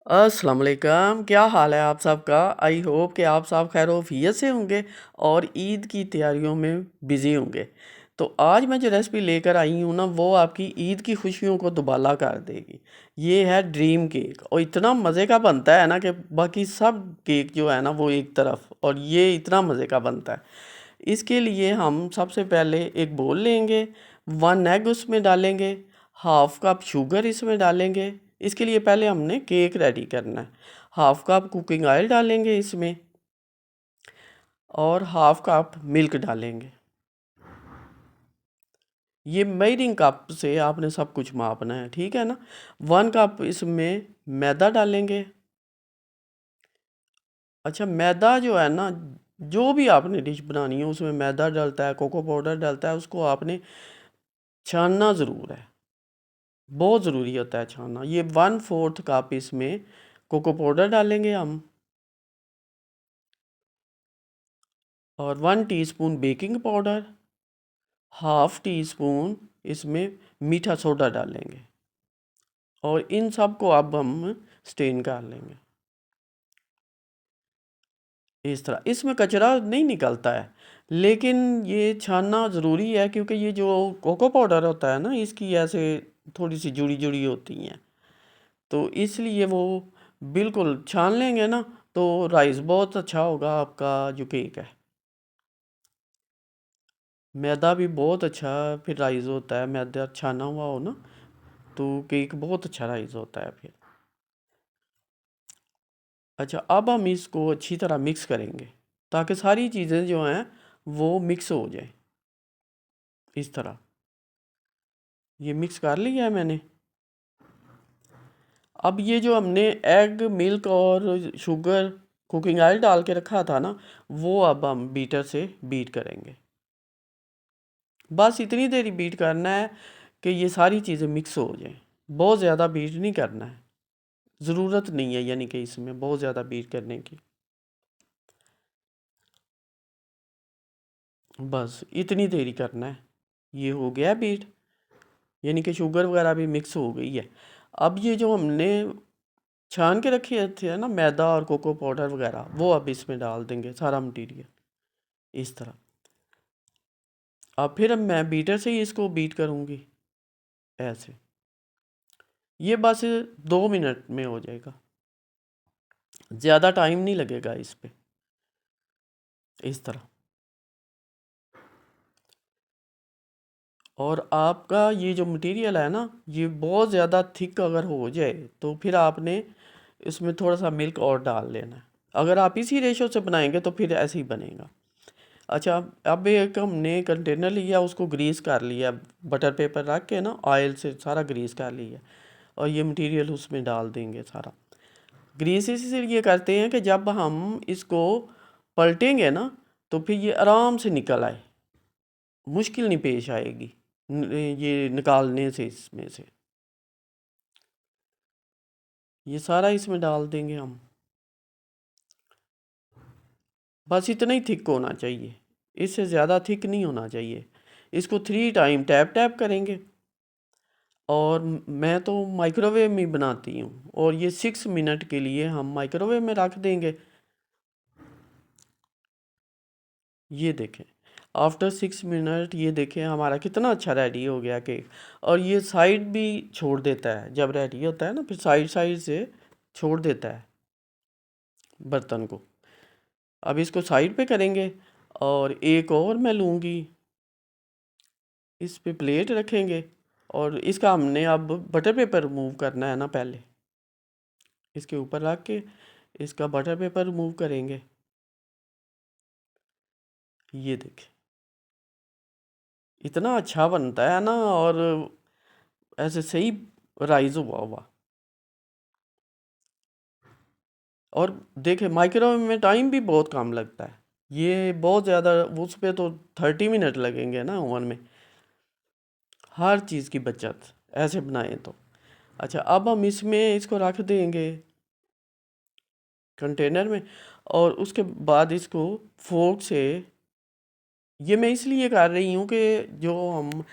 अस्सलाम वालेकुम, क्या हाल है आप सबका। आई होप कि आप सब खैर-ओ-आफियत से होंगे और ईद की तैयारियों में बिज़ी होंगे। तो आज मैं जो रेसिपी लेकर आई हूँ ना, वो आपकी ईद की खुशियों को दुबाला कर देगी। ये है ड्रीम केक और इतना मज़े का बनता है ना कि बाकी सब केक जो है ना वो एक तरफ, और ये इतना मज़े का बनता है। इसके लिए हम सबसे पहले एक बोल लेंगे, 1 एग उसमें डालेंगे, हाफ़ कप शुगर इसमें डालेंगे। इसके लिए पहले हमने केक रेडी करना है। हाफ़ कप कुकिंग ऑयल डालेंगे इसमें और हाफ़ कप मिल्क डालेंगे। ये मेजरिंग कप से आपने सब कुछ मापना है, ठीक है ना। 1 कप इसमें मैदा डालेंगे। अच्छा, मैदा जो है ना, जो भी आपने डिश बनानी है उसमें मैदा डलता है, कोको पाउडर डलता है, उसको आपने छानना ज़रूर है। बहुत ज़रूरी होता है छानना। ये 1/4 कप इसमें कोको पाउडर डालेंगे हम, और 1 teaspoon baking powder, half tea spoon इसमें मीठा सोडा डालेंगे, और इन सब को अब हम स्टेन कर लेंगे इस तरह। इसमें कचरा नहीं निकलता है, लेकिन ये छानना ज़रूरी है क्योंकि ये जो कोको पाउडर होता है ना, इसकी ऐसे थोड़ी सी जुड़ी जुड़ी होती हैं, तो इसलिए वो बिल्कुल छान लेंगे ना तो राइस बहुत अच्छा होगा आपका जो केक है। मैदा भी बहुत अच्छा फिर राइस होता है, मैदा छाना हुआ हो ना तो केक बहुत अच्छा राइस होता है फिर। अच्छा, अब हम इसको अच्छी तरह मिक्स करेंगे ताकि सारी चीज़ें जो हैं वो मिक्स हो जाए इस तरह। ये मिक्स कर लिया है मैंने। अब ये जो हमने एग, मिल्क और शुगर, कुकिंग ऑयल डाल के रखा था ना, वो अब हम बीटर से बीट करेंगे। बस इतनी देर ही बीट करना है कि ये सारी चीज़ें मिक्स हो जाएं। बहुत ज़्यादा बीट नहीं करना है, ज़रूरत नहीं है यानी कि इसमें बहुत ज़्यादा बीट करने की। बस इतनी देर ही करना है। ये हो गया बीट, यानी कि शुगर वगैरह भी मिक्स हो गई है। अब ये जो हमने छान के रखे थे ना मैदा और कोको पाउडर वगैरह, वो अब इसमें डाल देंगे सारा मटेरियल इस तरह। अब फिर मैं बीटर से ही इसको बीट करूँगी ऐसे। ये बस 2 मिनट में हो जाएगा, ज़्यादा टाइम नहीं लगेगा इस पे इस तरह। और आपका ये जो मटेरियल है ना, ये बहुत ज़्यादा थिक अगर हो जाए तो फिर आपने इसमें थोड़ा सा मिल्क और डाल लेना है। अगर आप इसी रेशो से बनाएंगे तो फिर ऐसे ही बनेगा। अच्छा, अब एक हमने कंटेनर लिया, उसको ग्रीस कर लिया, बटर पेपर रख के ना ऑयल से सारा ग्रीस कर लिया, और ये मटेरियल उसमें डाल देंगे सारा। ग्रीस इसीलिए करते हैं कि जब हम इसको पलटेंगे ना तो फिर ये आराम से निकल आए, मुश्किल नहीं पेश आएगी ये निकालने से इसमें से। ये सारा इसमें डाल देंगे हम। बस इतना ही थिक होना चाहिए, इससे ज़्यादा थिक नहीं होना चाहिए। इसको 3 टाइम टैप टैप करेंगे, और मैं तो माइक्रोवेव में बनाती हूँ, और ये 6 मिनट के लिए हम माइक्रोवेव में रख देंगे। ये देखें, आफ्टर 6 मिनट ये देखें हमारा कितना अच्छा रेडी हो गया केक। और ये साइड भी छोड़ देता है, जब रेडी होता है ना फिर साइड साइड से छोड़ देता है बर्तन को। अब इसको साइड पे करेंगे, और एक और मैं लूँगी, इस पे प्लेट रखेंगे, और इसका हमने अब बटर पेपर रिमूव करना है ना, पहले इसके ऊपर रख के इसका बटर पेपर रिमूव करेंगे। ये देखें, इतना अच्छा बनता है ना, और ऐसे सही राइज हुआ हुआ। और देखें माइक्रोवेव में टाइम भी बहुत कम लगता है, ये बहुत ज़्यादा, उस पे तो 30 मिनट लगेंगे ना ओवन में। हर चीज़ की बचत ऐसे बनाएं तो। अच्छा, अब हम इसमें इसको रख देंगे कंटेनर में, और उसके बाद इसको फोर्क से, ये मैं इसलिए कर रही हूँ कि जो हम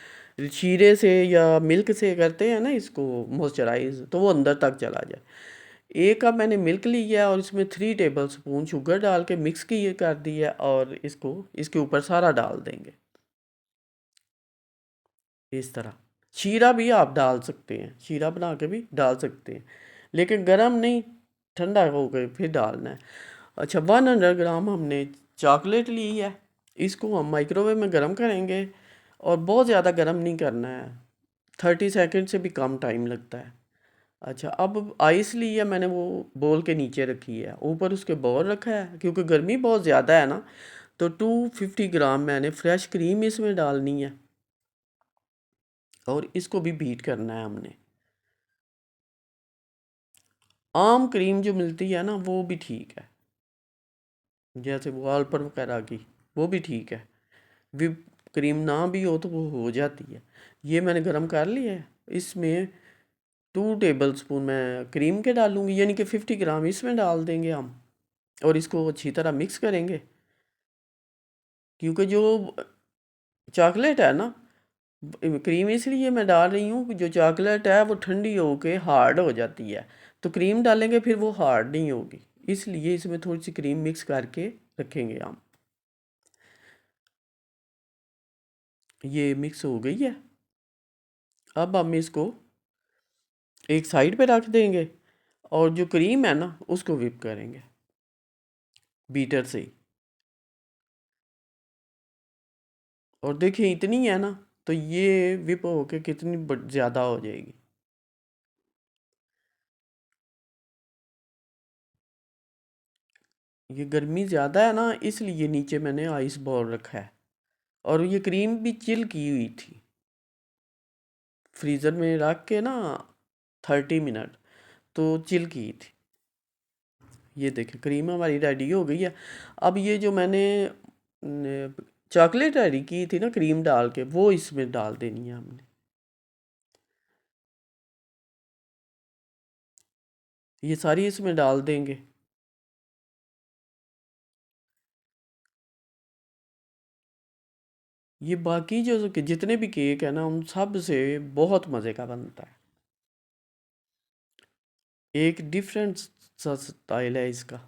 शीरे से या मिल्क से करते हैं ना इसको मॉइस्चराइज, तो वो अंदर तक चला जाए। 1 कप मैंने मिल्क लिया है और इसमें 3 टेबल स्पून शुगर डाल के मिक्स की कर दी है और इसको इसके ऊपर सारा डाल देंगे इस तरह। शीरा भी आप डाल सकते हैं, शीरा बना के भी डाल सकते हैं, लेकिन गरम नहीं, ठंडा हो गए फिर डालना है। अच्छा, 100 ग्राम हमने चॉकलेट ली है, इसको हम माइक्रोवेव में गर्म करेंगे और बहुत ज़्यादा गर्म नहीं करना है, 30 सेकंड से भी कम टाइम लगता है। अच्छा, अब आइस ली है मैंने, वो बोल के नीचे रखी है, ऊपर उसके बॉल रखा है क्योंकि गर्मी बहुत ज़्यादा है ना। तो 250 ग्राम मैंने फ्रेश क्रीम इसमें डालनी है और इसको भी बीट करना है हमने। आम क्रीम जो मिलती है ना वो भी ठीक है, जैसे वॉलपर वगैरह की, वो भी ठीक है। विप क्रीम ना भी हो तो वो हो जाती है। ये मैंने गरम कर लिया है, इसमें 2 टेबल स्पून मैं क्रीम के डालूंगी, यानी कि 50 ग्राम इसमें डाल देंगे हम और इसको अच्छी तरह मिक्स करेंगे। क्योंकि जो चॉकलेट है ना, क्रीम इसलिए मैं डाल रही हूँ कि जो चॉकलेट है वो ठंडी होके हार्ड हो जाती है, तो क्रीम डालेंगे फिर वो हार्ड नहीं होगी, इसलिए इसमें थोड़ी सी क्रीम मिक्स करके रखेंगे हम। ये मिक्स हो गई है, अब हम इसको एक साइड पे रख देंगे और जो क्रीम है ना उसको विप करेंगे बीटर से ही। और देखिए इतनी है ना, तो ये विप होके कितनी ज़्यादा हो जाएगी। ये गर्मी ज़्यादा है ना, इसलिए नीचे मैंने आइस बॉल रखा है। और ये क्रीम भी चिल की हुई थी फ्रीज़र में रख के ना, 30 मिनट, तो चिल की थी। ये देखिए क्रीम हमारी रेडी हो गई है। अब ये जो मैंने चॉकलेट रेडी की थी ना क्रीम डाल के, वो इसमें डाल देनी है हमने। ये सारी इसमें डाल देंगे। ये बाकी जो जितने भी केक है ना उन सब से बहुत मज़े का बनता है, एक डिफरेंट सा स्टाइल है इसका।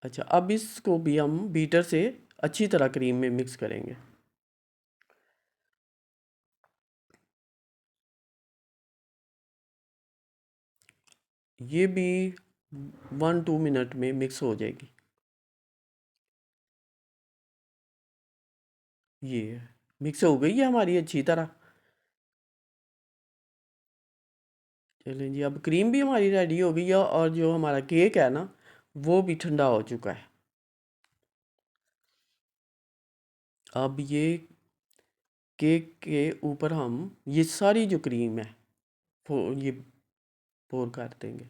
अच्छा, अब इसको भी हम बीटर से अच्छी तरह क्रीम में मिक्स करेंगे। ये भी 1-2 मिनट में मिक्स हो जाएगी। ये मिक्स हो गई है हमारी अच्छी तरह। चलें जी, अब क्रीम भी हमारी रेडी हो गई है और जो हमारा केक है ना वो भी ठंडा हो चुका है। अब ये केक के ऊपर हम ये सारी जो क्रीम है वो ये पोर कर देंगे।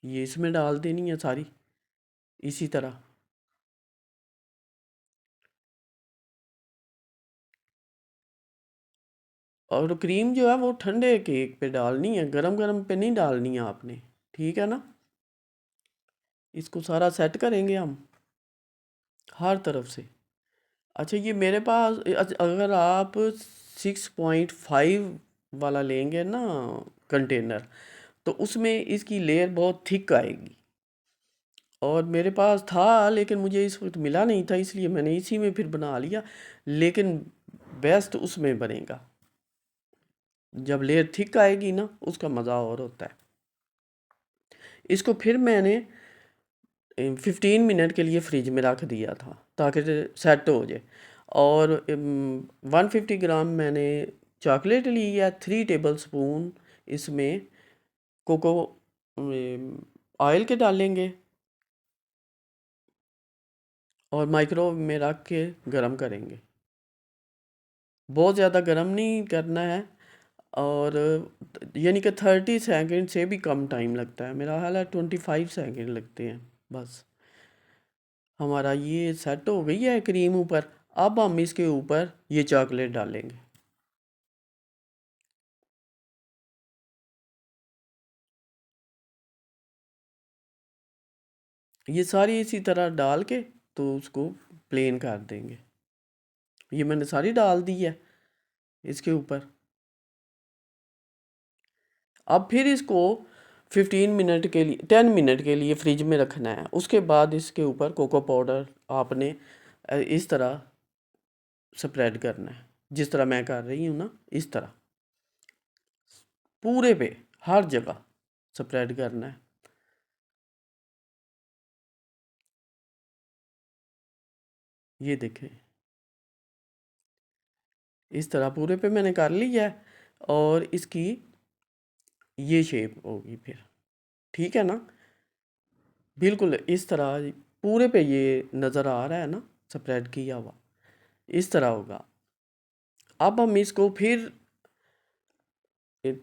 ये इसमें डाल देनी है सारी इसी तरह। और क्रीम जो है वो ठंडे केक पे डालनी है, गरम गरम पे नहीं डालनी है आपने, ठीक है ना। इसको सारा सेट करेंगे हम हर तरफ से। अच्छा, ये मेरे पास अगर आप 6.5 वाला लेंगे ना कंटेनर, तो उसमें इसकी लेयर बहुत थिक आएगी। और मेरे पास था लेकिन मुझे इस वक्त मिला नहीं था, इसलिए मैंने इसी में फिर बना लिया। लेकिन बेस्ट उसमें बनेगा, जब लेयर थिक आएगी ना उसका मज़ा और होता है। इसको फिर मैंने 15 मिनट के लिए फ्रिज में रख दिया था ताकि सेट हो जाए। और 150 ग्राम मैंने चॉकलेट ली है, 3 टेबल स्पून इसमें कोको ऑयल के डालेंगे और माइक्रोवेव में रख के गरम करेंगे। बहुत ज़्यादा गरम नहीं करना है, और यानी कि 30 सेकंड से भी कम टाइम लगता है, मेरा ख्याल है 25 सेकंड लगते हैं बस। हमारा ये सेट हो गई है क्रीम ऊपर। अब हम इसके ऊपर ये चॉकलेट डालेंगे। ये सारी इसी तरह डाल के तो उसको प्लेन कर देंगे। ये मैंने सारी डाल दी है। इसके ऊपर। अब फिर इसको 15 मिनट के लिए 10 मिनट के लिए फ्रिज में रखना है। उसके बाद इसके ऊपर कोको पाउडर आपने इस तरह स्प्रेड करना है, जिस तरह मैं कर रही हूँ ना, इस तरह पूरे पे हर जगह स्प्रेड करना है। ये देखें, इस तरह पूरे पे मैंने कर लिया है और इसकी ये शेप होगी फिर, ठीक है ना। बिल्कुल इस तरह पूरे पे ये नज़र आ रहा है ना, स्प्रेड किया हुआ इस तरह होगा। अब हम इसको फिर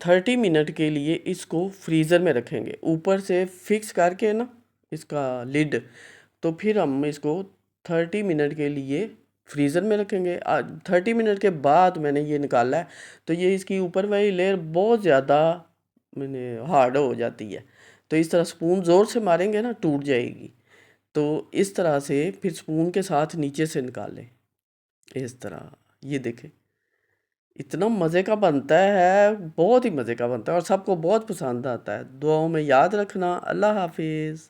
30 मिनट के लिए इसको फ्रीज़र में रखेंगे, ऊपर से फिक्स करके ना इसका लिड। तो फिर हम इसको 30 मिनट के लिए फ्रीज़र में रखेंगे। 30 मिनट के बाद मैंने ये निकाला है, तो ये इसकी ऊपर वाली लेयर बहुत ज़्यादा मैंने हार्ड हो जाती है। तो इस तरह स्पून ज़ोर से मारेंगे ना, टूट जाएगी। तो इस तरह से फिर स्पून के साथ नीचे से निकालें, इस तरह। ये देखें, इतना मज़े का बनता है, बहुत ही मज़े का बनता है और सबको बहुत पसंद आता है। दुआओं में याद रखना। अल्लाह हाफिज़।